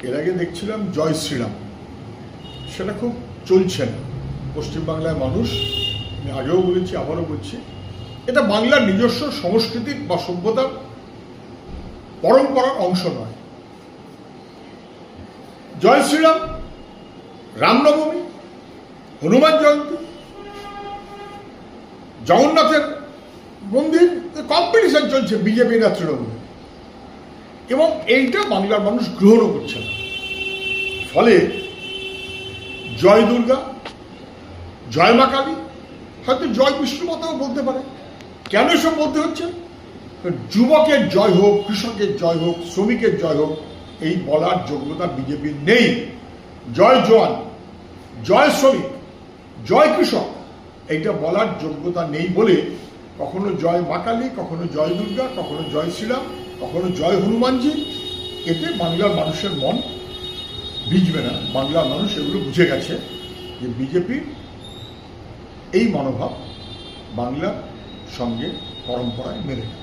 এর আগে দেখছিলাম জয় শ্রীরাম, সেটা খুব চলছে না। পশ্চিমবাংলায় মানুষ, আমি আগেও বলেছি আবারও বলছি, এটা বাংলার নিজস্ব সংস্কৃতির বা সভ্যতার পরম্পরার অংশ নয়। জয় শ্রীরাম, রামনবমী, হনুমান জয়ন্তী, জগন্নাথের মন্দির কম্পিটিশন চলছে বিজেপি না তৃণমূল, এবং এইটা বাংলার মানুষ গ্রহণও করছে না। ফলে জয় দুর্গা, জয় মা কালী, হয়তো জয় বিষ্ণু মাতাও বলতে পারে। কেন এসব বলতে হচ্ছে? যুবকের জয় হোক, কৃষকের জয় হোক, শ্রমিকের জয় হোক, এই বলার যোগ্যতা বিজেপির নেই। জয় জওয়ান, জয় শ্রমিক, জয় কৃষক, এইটা বলার যোগ্যতা নেই বলে কখনো জয় মা কালী, কখনো জয় দুর্গা, কখনো জয় শ্রীরাম, কখনো জয় হনুমানজি, এতে বাংলার মানুষের মন ভিজবে না। বাংলার মানুষ এগুলো বুঝে গেছে যে বিজেপির এই মনোভাব বাংলার সঙ্গে পরম্পরায় মেলে না।